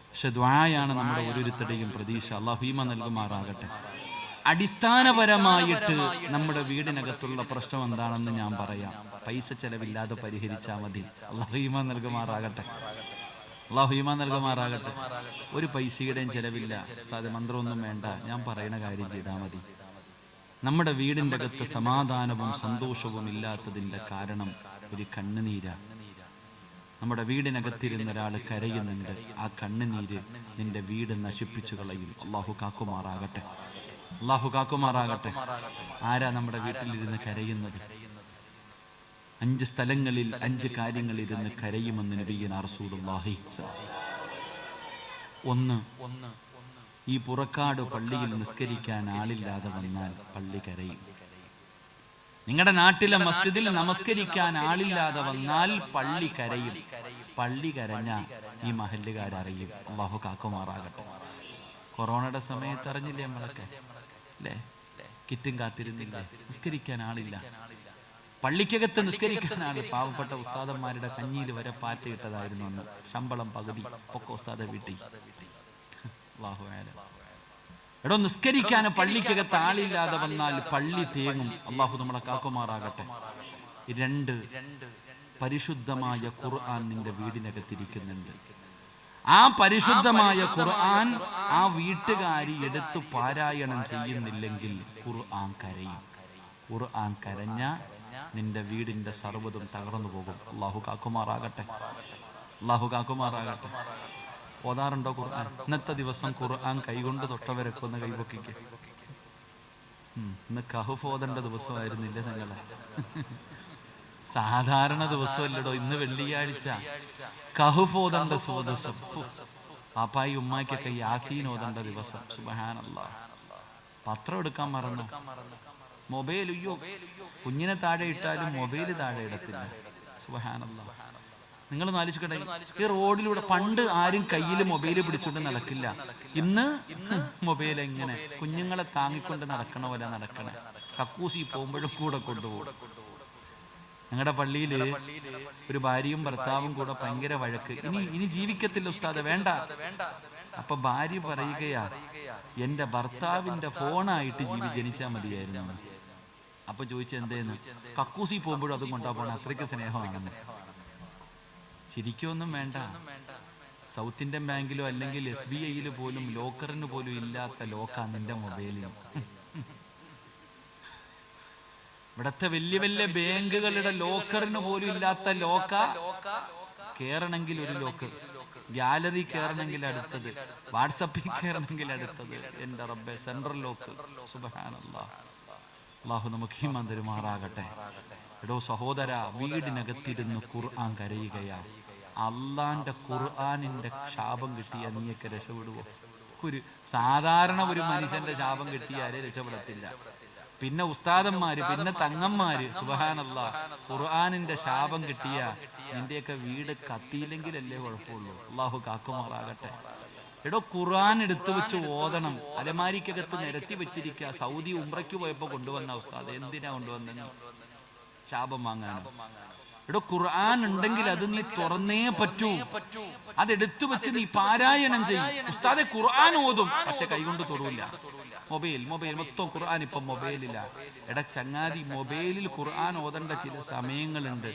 പക്ഷെ ദ്വായാണ് നമ്മുടെ ഓരോരുത്തരുടെയും പ്രതീക്ഷ. അള്ളാഹു ഈമാൻ നൽകുമാറാകട്ടെ. അടിസ്ഥാനപരമായിട്ട് നമ്മുടെ വീടിനകത്തുള്ള പ്രശ്നം എന്താണെന്ന് ഞാൻ പറയാം. പൈസ ചെലവില്ലാതെ പരിഹരിച്ചാൽ മതി. അല്ലാഹു ഈമാൻ നൽകുമാറാകട്ടെ. അല്ലാഹു ഈമാൻ നൽകുമാറാകട്ടെ. ഒരു പൈസയുടെയും ചെലവില്ല. ഉസ്താദ് മന്ത്രമൊന്നും വേണ്ട, ഞാൻ പറയുന്ന കാര്യം ചെയ്താൽ മതി. നമ്മുടെ വീടിൻ്റെ അകത്ത് സമാധാനവും സന്തോഷവും ഇല്ലാത്തതിൻ്റെ കാരണം ഒരു കണ്ണുനീരാ. നമ്മുടെ വീടിനകത്തിരുന്ന ഒരാൾ കരയുന്നുണ്ട്. ആ കണ്ണുനീര് നിന്റെ വീട് നശിപ്പിച്ചു കളയും. അല്ലാഹു കാക്കുമാറാകട്ടെ. അല്ലാഹു കാക്കുമാറാകട്ടെ. ആരാ നമ്മുടെ വീട്ടിലിരുന്ന് കരയുന്നത്? 5 സ്ഥലങ്ങളിൽ 5 കാര്യങ്ങളിരുന്ന് കരയുമെന്ന് നബിയുനാ റസൂലുള്ളാഹി. 1, ഈ പുറക്കാട് പള്ളിയിൽ നിസ്കരിക്കാൻ ആളില്ലാതെ വന്നാൽ പള്ളി കരയും. നിങ്ങളുടെ നാട്ടിലെ മസ്ജിദിൽ നമസ്കരിക്കാൻ ആളില്ലാതെ വന്നാൽ പള്ളി കരയും. പള്ളി കരഞ്ഞ ഈ മഹല്ലുകാരറിയും. അല്ലാഹു കാക്കുമാറാകട്ടെ. കൊറോണയുടെ സമയത്ത് അറിഞ്ഞില്ലേ നമ്മളൊക്കെ, അല്ലേ? കിറ്റും കാത്തിരുന്നില്ലേ? നിസ്കരിക്കാൻ ആളില്ല. പള്ളിക്കകത്ത് നിസ്കരിക്കാൻ ആള്. പാവപ്പെട്ട ഉസ്താദന്മാരുടെ കഞ്ഞിയിൽ വരെ പാറ്റയിട്ടതായിരുന്നു അന്ന്. ശമ്പളം പകുതി ഒക്കെ ഉസ്താദ വീട്ടി. അല്ലാഹു അലം. എടോ, നിസ്കരിക്കാൻ പള്ളിക്കകത്ത് ആളില്ലാതെ വന്നാൽ പള്ളി തേങ്ങും. അല്ലാഹു നമ്മളെ കാക്കുമാറാകട്ടെ. 2, പരിശുദ്ധമായ ഖുർആൻ നിന്റെ വീടിനകത്തിരിക്കുന്നുണ്ട്. ആ പരിശുദ്ധമായ ഖുർആൻ ആ വീട്ടുകാരി എടുത്തു പാരായണം ചെയ്യുന്നില്ലെങ്കിൽ ഖുർആൻ കരയും. ഖുർആൻ കരഞ്ഞ നിന്റെ വീടിന്റെ സർവ്വതും തകർന്നു പോകും. അല്ലാഹു കാക്കുമാറാകട്ടെ. അല്ലാഹു കാക്കുമാറാകട്ടെ. ഓതാറുണ്ടോ ഖുർആൻ? ഇന്നത്തെ ദിവസം ഖുർആൻ കൈകൊണ്ട് തൊട്ടവരൊക്കെ ഒന്ന് കൈപൊക്കിക്ക്. ഇന്ന് കഹ്ഫ് ഓതേണ്ട ദിവസമായിരുന്നില്ല നിങ്ങളെ? സാധാരണ ദിവസമല്ലടോ, ഇന്ന് വെള്ളിയാഴ്ച. കഹ്ഫ് ഓതേണ്ട ദിവസം. പാപ്പായി ഉമ്മാക്കൊക്കെ യാസീൻ ഓതേണ്ട ദിവസം. സുബ്ഹാനല്ലാഹ്. പത്രം എടുക്കാൻ മറന്നു. മൊബൈൽ, അയ്യോ, കുഞ്ഞിനെ താഴെ ഇട്ടാലും മൊബൈൽ താഴെ ഇടത്തില്ല. സുബ്ഹാനല്ലാഹ്. നിങ്ങളൊന്ന് ആലോചിക്കട്ടെ, ഈ റോഡിലൂടെ പണ്ട് ആരും കയ്യിൽ മൊബൈൽ പിടിച്ചുകൊണ്ട് നടക്കില്ല. ഇന്ന് മൊബൈൽ എങ്ങനെ കുഞ്ഞുങ്ങളെ താങ്ങിക്കൊണ്ട് നടക്കണ പോലെ നടക്കണേ. കക്കൂസി പോകുമ്പോഴും കൂടെ കൊണ്ടുപോകും. ഞങ്ങളുടെ പള്ളിയിൽ ഒരു ഭാര്യയും ഭർത്താവും കൂടെ ഭയങ്കര വഴക്ക്. ഇനി ജീവിക്കത്തില്ല ഉസ്താദ്, വേണ്ട. അപ്പൊ ഭാര്യ പറയുകയാ, എന്റെ ഭർത്താവിന്റെ ഫോണായിട്ട് ജനിച്ചാൽ മതിയായിരുന്നു. അപ്പൊ ചോദിച്ചു എന്തേന്ന്? കക്കൂസി പോകുമ്പോഴും അതും കൊണ്ടാ പോണ, അത്രയ്ക്ക് സ്നേഹമാണെന്ന്. ചിരിക്കൊന്നും വേണ്ട. സൗത്ത് ഇന്ത്യൻ ബാങ്കിലോ അല്ലെങ്കിൽ SBI പോലും ലോക്കറിന് പോലും ഇല്ലാത്ത ലോക്കാ നിന്റെ മൊബൈലിൽ. ഇവിടത്തെ വലിയ വലിയ ബാങ്കുകളുടെ ലോക്കറിന് പോലും ഇല്ലാത്ത ലോക്ക. കേറണമെങ്കിൽ ഒരു ലോക്ക്, ഗാലറി കയറണമെങ്കിൽ അടുത്തത്, വാട്സപ്പിൽ കയറണമെങ്കിൽ അടുത്തത്. എന്റെ റബ്ബേ, സെൻട്രൽ ലോക്ക്. സുബ്ഹാനല്ലാഹ്. അല്ലാഹു നമുക്ക് ഈമാൻ തരുമാറാകട്ടെ. എടോ സഹോദര, വീടിനകത്തിരുന്ന് ഖുർആൻ കരയുകയാ. അള്ളാന്റെ ഖുർആനിന്റെ ശാപം കിട്ടിയ നീയൊക്കെ രക്ഷപ്പെടുവോ? ഒരു സാധാരണ ഒരു മനുഷ്യന്റെ ശാപം കിട്ടിയാലേ രക്ഷപ്പെടത്തില്ല. പിന്നെ ഉസ്താദന്മാര്, പിന്നെ തങ്ങന്മാര്. സുബ്ഹാനല്ലാഹ്. ഖുർആനിന്റെ ശാപം കിട്ടിയ നിന്റെയൊക്കെ വീട് കത്തിയില്ലെങ്കിലല്ലേ കുഴപ്പമുള്ളൂ. അള്ളാഹു കാക്കുമാറാകട്ടെ. എടോ, ഖുർആൻ എടുത്തു വെച്ച് ഓതണം. അലമാരിക്കകത്ത് നിരത്തി വെച്ചിരിക്കുക. സൗദി ഉംറയ്ക്ക് പോയപ്പോ കൊണ്ടുവന്ന ഉസ്താദ്. എന്തിനാ കൊണ്ടുവന്ന? ശാപം വാങ്ങാനോ? എടോ, ഖുർആൻ ഉണ്ടെങ്കിൽ അത് നീ തുറന്നേ പറ്റൂ. അതെടുത്തു വെച്ച് നീ പാരായണം ചെയ്യും. ഉസ്താദെ ഖുർആൻ ഓതും, പക്ഷെ കൈകൊണ്ട് തൊടൂല. മൊബൈൽ മൊത്തം ഖുർആൻ ഇപ്പൊ മൊബൈലില്ല. എടാ ചങ്ങാതി, മൊബൈലിൽ ഖുർആൻ ഓതേണ്ട ചില സമയങ്ങളുണ്ട്.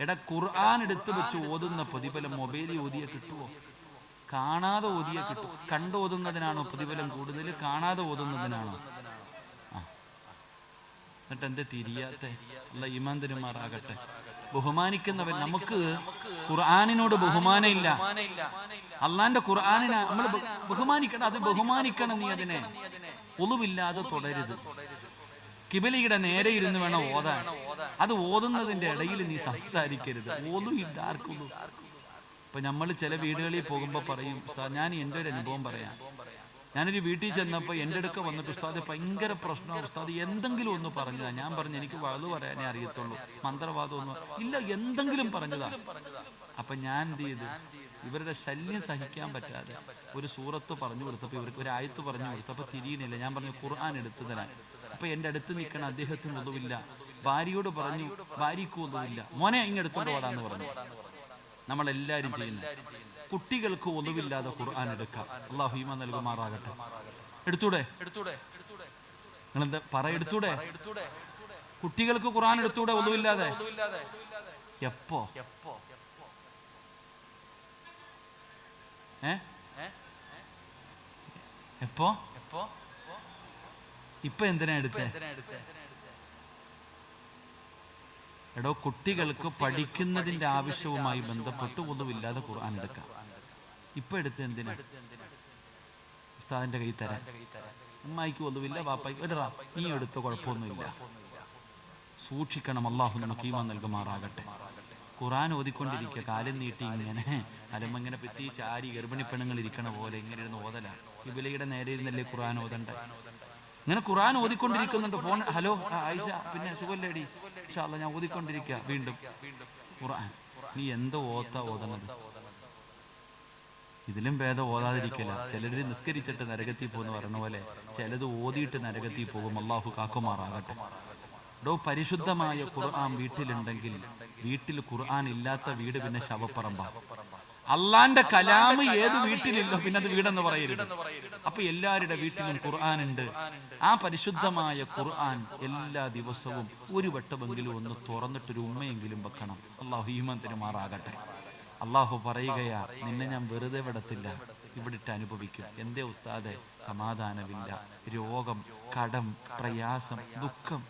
എടാ, ഖുർആൻ എടുത്തു വെച്ച് ഓതുന്ന പ്രതിഫലം മൊബൈലിൽ ഓതിയ കിട്ടുമോ? കാണാതെ ഓതിയ കിട്ടും. കണ്ടോതുന്നതിനാണോ പ്രതിഫലം കൂടുതൽ, കാണാതെ ഓതുന്നതിനാണോ? എന്നിട്ട് എന്റെ തിരിയാത്ത അല്ല ഈമാൻ തരുമാറാകട്ടെ. ബഹുമാനിക്കുന്നവൻ, നമുക്ക് ഖുർആനിനോട് ബഹുമാനം ഇല്ല. അള്ളാന്റെ ഖുർആനിനെ നമ്മൾ ബഹുമാനിക്കണം. അത് ബഹുമാനിക്കണം. നീ അതിനെ ഒളിവില്ലാതെ തുടരുത്. കിബിലയുടെ നേരെ ഇരുന്ന് വേണം ഓതാൻ. അത് ഓതുന്നതിന്റെ ഇടയിൽ നീ സംസാരിക്കരുത്. ഒളിവില്ല ആർക്കും. ഇപ്പൊ നമ്മൾ ചില വീടുകളിൽ പോകുമ്പോ പറയും, ഉസ്താദ്, ഞാൻ എൻ്റെ ഒരു അനുഭവം പറയാം. ഞാനൊരു വീട്ടിൽ ചെന്നപ്പോൾ എൻ്റെ അടുക്ക വന്നിട്ട്, ഉസ്താദ് ഭയങ്കര പ്രശ്നമാണ് ഉസ്താദ്, എന്തെങ്കിലും ഒന്ന് പറഞ്ഞതാ. ഞാൻ പറഞ്ഞു, എനിക്ക് വഅദ് പറയാനേ അറിയത്തുള്ളൂ, മന്ത്രവാദം ഒന്നും ഇല്ല, എന്തെങ്കിലും പറഞ്ഞതാ. അപ്പൊ ഞാൻ എന്ത് ചെയ്തു? ഇവരുടെ ശല്യം സഹിക്കാൻ പറ്റാതെ ഒരു സൂറത്ത് പറഞ്ഞു കൊടുത്തപ്പോൾ, ഇവർക്ക് ഒരു ആയത്ത് പറഞ്ഞു കൊടുത്തപ്പോൾ തിരിയുന്നില്ല. ഞാൻ പറഞ്ഞു, ഖുർആൻ എടുത്തു തരാൻ. അപ്പൊ എൻ്റെ അടുത്ത് നിൽക്കണ അദ്ദേഹത്തിന് ഒന്നുമില്ല. ഭാര്യയോട് പറഞ്ഞു, ഭാര്യയ്ക്കും ഒന്നുമില്ല. മോനെ ഇങ്ങെടുത്തോണ്ട് പോടാന്ന് പറഞ്ഞു. നമ്മളെല്ലാരും ചെയ്യുന്നു. കുട്ടികൾക്ക് ഒന്നുമില്ലാതെ ഖുർആൻ എടുക്കാം. അല്ലാഹു ഈമാൻ നൽകുമാറാകട്ടെ. എടുത്തൂടെ? നിങ്ങളെന്താ എടുത്തൂടെ? കുട്ടികൾക്ക് ഖുർആൻ എടുത്തൂടെ ഒന്നുമില്ലാതെ? എപ്പോ? എപ്പോ? ഇപ്പൊ എന്തിനാ എടുത്തേ? എടോ, കുട്ടികൾക്ക് പഠിക്കുന്നതിന്റെ ആവശ്യവുമായി ബന്ധപ്പെട്ട് ഒന്നുമില്ലാതെ ഖുർആൻ എടുക്കാം. ഇപ്പൊ എടുത്ത് എന്തിനാ? ഉസ്താദിന്റെ കൈ തരാൻ. ഉമ്മായിക്ക് ഒന്നുമില്ല, വാപ്പായിക്ക് എടാ നീ എടുത്ത കുഴപ്പമൊന്നുമില്ല. സൂക്ഷിക്കണം. അല്ലാഹു നമുക്ക് ഈമാൻ നൽകുമാറാകട്ടെ. ഖുർആൻ ഓതിക്കൊണ്ടിരിക്കുക, കാലം നീട്ടി ഇങ്ങനെ അലമങ്ങനെ പെത്തി ചാരി ഗർഭിണി പെണ്ണുങ്ങൾ ഇരിക്കണ പോലെ ഇങ്ങനെ ഇരുന്ന് ഓതല. കിബിലയുടെ നേരെ ഇരുന്നല്ലേ ഖുർആൻ ഓതണ്ട. ഇങ്ങനെ ഖുർആൻ ഓതിക്കൊണ്ടിരിക്കുന്നുണ്ട്. ഫോൺ, ഹലോ ആയിഷ, പിന്നെ സുഖല്ലേടി? ഇൻഷാ അല്ലാഹ് ഞാൻ ഓതിക്കൊണ്ടിരിക്കുക. വീണ്ടും ഖുർആൻ. നീ എന്തോ ഓതണത്? ഇതിലും ഭേദം ഓതാതിരിക്കല. ചിലര് നിസ്കരിച്ചിട്ട് നരകത്തിൽ പോകുന്ന പറഞ്ഞ പോലെ ചിലത് ഓതിയിട്ട് നരകത്തിൽ പോകും. അല്ലാഹു കാക്കുമാറാകട്ടെ. ഡോ, പരിശുദ്ധമായ ഖുർആൻ വീട്ടിലുണ്ടെങ്കിൽ, വീട്ടിൽ ഖുർആൻ ഇല്ലാത്ത വീട് പിന്നെ ശവപ്പറമ്പ. അള്ളാന്റെ കലാമ് ഏത് വീട്ടിലില്ലോ പിന്നെ അത് വീടെന്ന് പറയരുത്. അപ്പൊ എല്ലാവരുടെ വീട്ടിലും ഖുർആൻ ഉണ്ട്. ആ പരിശുദ്ധമായ ഖുർആൻ എല്ലാ ദിവസവും ഒരു വട്ടമെങ്കിലും ഒന്ന് തുറന്നിട്ടൊരു ഉമ്മയെങ്കിലും വെക്കണം. അല്ലാഹു ഈമാൻ തരുമാറാകട്ടെ. അല്ലാഹു പറയുകയാ, നിന്നെ ഞാൻ വെറുതെ വിടത്തില്ല, ഇവിടിട്ട് അനുഭവിക്കും. എന്തേ ഉസ്താദെ? സമാധാനമില്ല, രോഗം, കടം, പ്രയാസം, ദുഃഖം.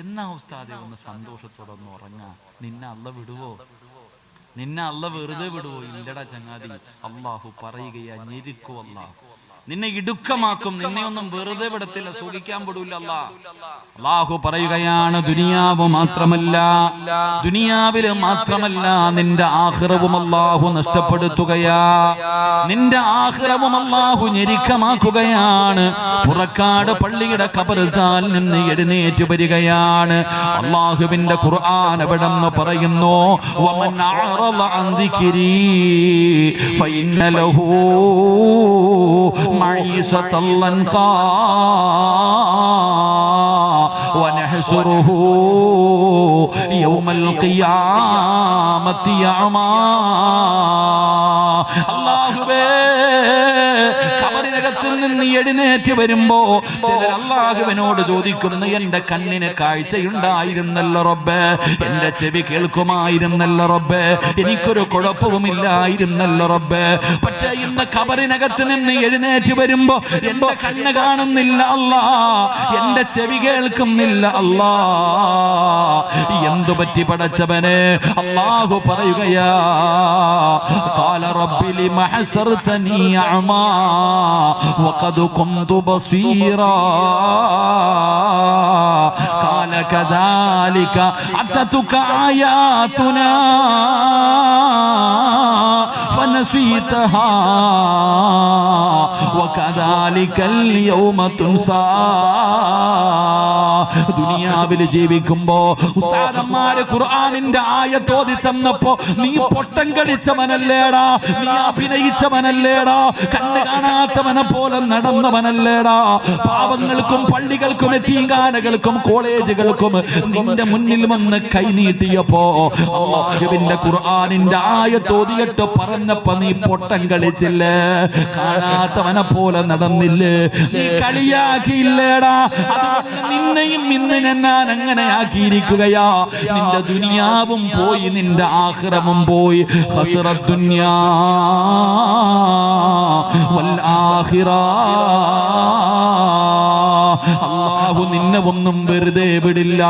എന്നാ ഉസ്താദെ ഒന്ന് സന്തോഷത്തോടെ ഒന്ന് ഉറങ്ങാ? നിന്നെ അള്ള വിടുവോ? നിന്നെ അള്ള വെറുതെ വിടുവോ? ഇല്ലടാ ചങ്ങാതി. അള്ളാഹു പറയുകയാ, ഞെരുക്കോ അല്ലാഹു. നിന്നെ ഇടുക്കമാക്കും, നിന്നെ ഒന്നും വെറുതെ വിടത്തില്ല, സുഖിക്കാൻ പെടൂല. അല്ലാഹു പറയുകയാണ്, ദുനിയാവ് മാത്രമല്ല, ദുനിയാവില് മാത്രമല്ല നിന്റെ ആഖിറവും അല്ലാഹു നഷ്ടപ്പെടുത്തുകയാ, നിന്റെ ആഖിറവും അല്ലാഹു ഞെരുക്കമാക്കുകയാണ്. പുറക്കാട് പള്ളിയുടെ ഖബർസ്ഥാനിൽ നിന്ന് എഴുന്നേറ്റ് വരികയാണ്. അല്ലാഹുവിന്റെ ഖുർആൻ എവിടെന്ന് പറയുന്നു, വമൻ അഅറള അൻ ദിക്രി ഫഇന്ന ലഹു മഈസതൻ ലൻഖാ വനഹ്ശുറുഹു യൗമൽ ഖിയാമത്തി അഅമാ. അല്ലാഹുവേ, ഖബറിനകത്തിൽ നിന്ന് എഴുന്നേറ്റ് വരുമ്പോ ചിലർ അല്ലാഹുവിനോട് ചോദിക്കുന്നു, എന്റെ കണ്ണിന് കാഴ്ചയുണ്ടായിരുന്നല്ലോ റബ്ബേ, എന്റെ ചെവി കേൾക്കുമായിരുന്നല്ലോ റബ്ബേ, എനിക്കൊരു കുഴപ്പവുമില്ലായിരുന്നല്ലോ റബ്ബേ, പക്ഷേ ഇന്ന് ഖബറിനകത്ത് നിന്ന് എഴുന്നേറ്റ് വരുമ്പോ എന്റെ കണ്ണ് കാണുന്നില്ല അല്ലാ, എന്റെ ചെവി കേൾക്കുന്നില്ല അല്ലാ. എന്തു പറ്റി പടച്ചവനെ? അല്ലാഹു പറയുകയാ, ഖാല റബ്ബി ലിമ ഹസർതനി അഅമാ വഖദ് കുന്തു ബസീറാ ഖാല കദാലിക അതതുക ആയാതുനാ ഫനസീതഹാ വകദാലികൽ യൗമ തുൻസാ. ദുനിയാവിൽ ജീവിക്കുമ്പോ ഉസ്താദന്മാര് ഖുർആനിന്റെ ആയത്ത് ഓതി തന്നപ്പോ നീ പൊട്ടം കളിച്ചവനല്ലേടാ, നീ അഭിനയിച്ചവനല്ലേടാ, കണ്ണ് കാണാത്തവനെ പോലെ നടന്നവനല്ലേടാ. പാവങ്ങൾക്കും പള്ളികൾക്കും എത്തീങ്കാനകൾക്കും കോളേജുകൾക്കും നിന്റെ മുന്നിൽ വന്ന് കൈനീട്ടിയപ്പോ അല്ലാഹുവിന്റെ ഖുർആനിന്റെ ആയത്ത് ഓതിയിട്ട് പറഞ്ഞപ്പോ നീ പൊട്ടം കളിച്ചില്ലേ, കാണാത്തവനെ പോലെ നടന്നില്ലേ, നീ കളിയാക്കിയില്ലേടാ. അതുകൊണ്ട് നിന്നെയും ഇന്ന് ഞാൻ അങ്ങനെ ആക്കിയിരിക്കുകയാ. നിന്റെ ദുനിയാവും പോയി, നിന്റെ ആഖിറവും പോയി. ഖസ്റത് ദുനിയാ വൽ ആഖിറ. അല്ലാഹു നിന്നെ ഒന്നും വെറുതെ വിടില്ല.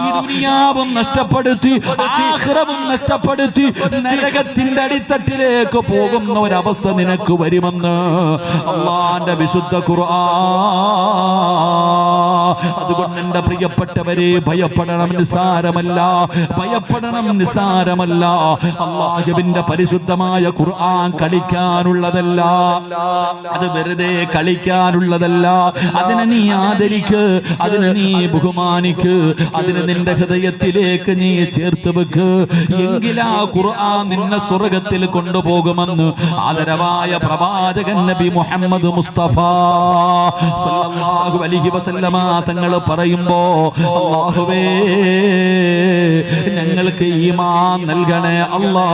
ഈ ദുനിയാവും നഷ്ടപ്പെടുത്തി, ആഖിറവും നഷ്ടപ്പെടുത്തി, നരകത്തിന്റെ അടിത്തട്ടിലേക്ക് പോകുന്ന ഒരവസ്ഥ നിനക്ക് വരുമെന്ന് അല്ലാഹുവിന്റെ വിശുദ്ധ ഖുർആൻ. അതുകൊണ്ട് എന്റെ പ്രിയപ്പെട്ടവരെ, ഭയപ്പെടണം, നിസാരമല്ല, ഭയപ്പെടണം, നിസാരമല്ല. അല്ലാഹുവിന്റെ പരിശുദ്ധമായ ഖുർആൻ കളിക്കാനുള്ളതല്ല, അത് വെറുതെ കളിക്കാനുള്ളതല്ല. അതിനെ നീ ആദരിക്ക്, അതിനെ നീ ബഹുമാനിക്ക്, അതിനെ നിന്റെ ഹൃദയത്തിലേക്ക് നീ ചേർത്ത് വെക്ക്. എങ്കിലാ ഖുർആൻ നിന്നെ സ്വർഗ്ഗത്തിൽ കൊണ്ടുപോകുമെന്ന് ആദരവായ പ്രവാചകൻ നബി മുഹമ്മദ് മുസ്തഫ സല്ലല്ലാഹു അലൈഹി വസല്ലമ തങ്ങൾ പറയുമ്പോ, അല്ലാഹുവേ ഞങ്ങൾക്ക് ഈമാൻ നൽകണേ അല്ലാ.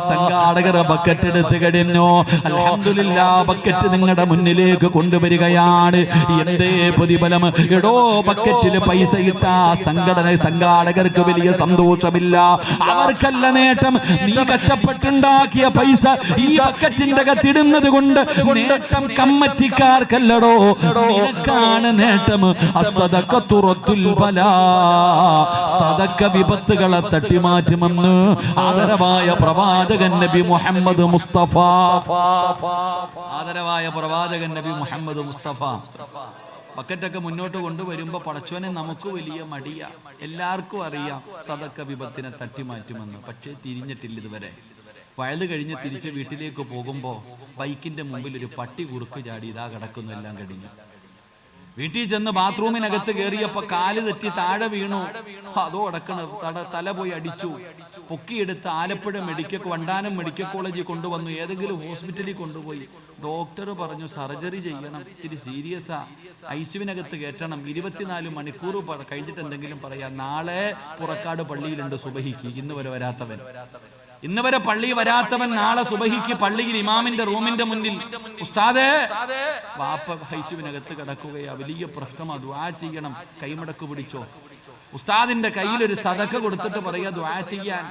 സംഘാടകർ ബക്കറ്റ് എടുത്ത് കഴിഞ്ഞു. അൽഹംദുലില്ലാഹ്, ബക്കറ്റ് നിങ്ങളുടെ മുന്നിലേക്ക് കൊണ്ടുവരികയാണ്. എന്തേ പ്രതിഫലം? എടോ, ബക്കറ്റിൽ പൈസ ഇട്ട സംഘാടകർക്ക് വലിയ സന്തോഷമില്ല, അവർക്കല്ല നേട്ടം. നീ കഷ്ടപ്പെട്ടുണ്ടാക്കിയ പൈസ ഈ ബക്കറ്റിന്റെ അകത്തിടുന്നത് കൊണ്ട് നേട്ടം കമ്മറ്റിക്കാർക്കല്ലടോ, നിനക്കാണ് നേട്ടം. അസ്സദഖത്തു റദ്ദുൽ ബലാ, സദഖ വിപത്തുകളെ തട്ടിമാറ്റുമെന്ന് ആദരവായ പ്രവാചകൻ നബി മുഹമ്മദ് മുസ്തഫ. ആദരവായ പ്രവാചകൻ നബി മുഹമ്മദ് മുസ്തഫ ബക്കറ്റൊക്കെ മുന്നോട്ട് കൊണ്ടുവരുമ്പോ പടച്ചോനെ നമുക്ക് വലിയ മടിയ. എല്ലാവർക്കും അറിയാം സദഖ വിപത്തിനെ തട്ടിമാറ്റുമെന്ന്, പക്ഷേ തിരിഞ്ഞിട്ടില്ല ഇതുവരെ. വയത് കഴിഞ്ഞ് തിരിച്ച് വീട്ടിലേക്ക് പോകുമ്പോ ബൈക്കിന്റെ മുമ്പിൽ ഒരു പട്ടി കുറുക്ക് ചാടി, ഇതാ കിടക്കുന്നു, എല്ലാം കഴിഞ്ഞു. വീട്ടിൽ ചെന്ന് ബാത്റൂമിനകത്ത് കയറിയപ്പോ കാല് തെറ്റി താഴെ വീണു. അതോ അടക്കണ തല പോയി അടിച്ചു. പൊക്കിയെടുത്ത് ആലപ്പുഴ വണ്ടാനം മെഡിക്കൽ കോളേജിൽ കൊണ്ടുവന്നു. ഏതെങ്കിലും ഹോസ്പിറ്റലിൽ കൊണ്ടുപോയി. ഡോക്ടർ പറഞ്ഞു സർജറി ചെയ്യണം, ഇത്തിരി സീരിയസാ, ഐസിയുവിനകത്ത് കയറ്റണം, 24 മണിക്കൂർ കഴിഞ്ഞിട്ട് എന്തെങ്കിലും പറയാം. നാളെ പുറക്കാട് പള്ളിയിലുണ്ട് സുബഹിക്ക്, ഇന്ന് വരെ പള്ളി വരാത്തവൻ നാളെ സുബഹിക്ക് പള്ളിയിൽ ഇമാമിന്റെ റൂമിന്റെ മുന്നിൽ, ഉസ്താദേ വാപ്പ ഹൈസുവിനകത്ത് കിടക്കുകയാ, വലിയ പ്രശ്നമാ, ദുആ ചെയ്യണം, കൈമടക്ക് പിടിച്ചോ. ഉസ്താദിന്റെ കയ്യിൽ ഒരു സദഖ കൊടുത്തിട്ട് പറയാ ദുആ ചെയ്യാൻ,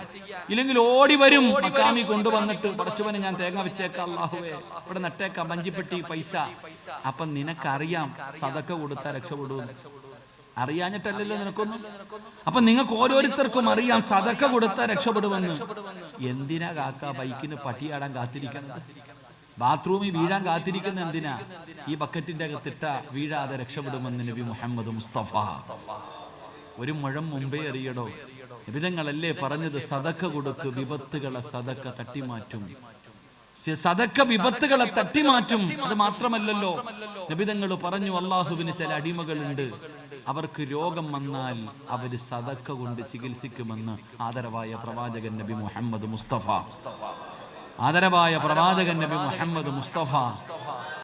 ഇല്ലെങ്കിൽ ഓടി വരും മക്കാമി കൊണ്ടുവന്നിട്ട്, പടച്ചവനെ ഞാൻ തേങ്ങ വെച്ചേക്കാം, അല്ലാഹുവേ ഇവിടെ നട്ടേക്കാം, മഞ്ചിപ്പെട്ടി പൈസ. അപ്പൊ നിനക്കറിയാം സദഖ കൊടുത്താൽ രക്ഷപ്പെടും, അറിയാഞ്ഞിട്ടല്ലല്ലോ നിനക്കൊന്നും. അപ്പൊ നിങ്ങൾക്ക് ഓരോരുത്തർക്കും അറിയാം സദഖ കൊടുത്താൽ രക്ഷപ്പെടുമെന്ന്. എന്തിനാ കാക്ക ബൈക്കിന് പട്ടിയാടാൻ കാത്തിരിക്കുന്നത്? ബാത്റൂമിൽ വീഴാൻ കാത്തിരിക്കുന്ന എന്തിനാ? ഈ ബക്കറ്റിന്റെ അകത്തിട്ട വീഴാതെ രക്ഷപ്പെടുമെന്ന് നബി മുഹമ്മദ് മുസ്തഫ. ഒരു മുഴം മുമ്പേ അറിയടോ. നബിതങ്ങളല്ലേ പറഞ്ഞത്, സദക്ക കൊടുക്ക്, വിപത്തുകളെ സദക്ക തട്ടിമാറ്റും. സദക്ക വിപത്തുകളെ തട്ടിമാറ്റും. അത് മാത്രമല്ലല്ലോ, നബിതങ്ങൾ പറഞ്ഞു, അള്ളാഹുവിന് ചില അടിമകളുണ്ട്, അവർക്ക് രോഗം വന്നാൽ അവര് സദക്ക കൊണ്ട് ചികിത്സിക്കുമെന്ന് ആദരവായ പ്രവാചകൻ നബി മുഹമ്മദ് മുസ്തഫ. ആദരവായ പ്രവാചകൻ നബി മുഹമ്മദ് മുസ്തഫ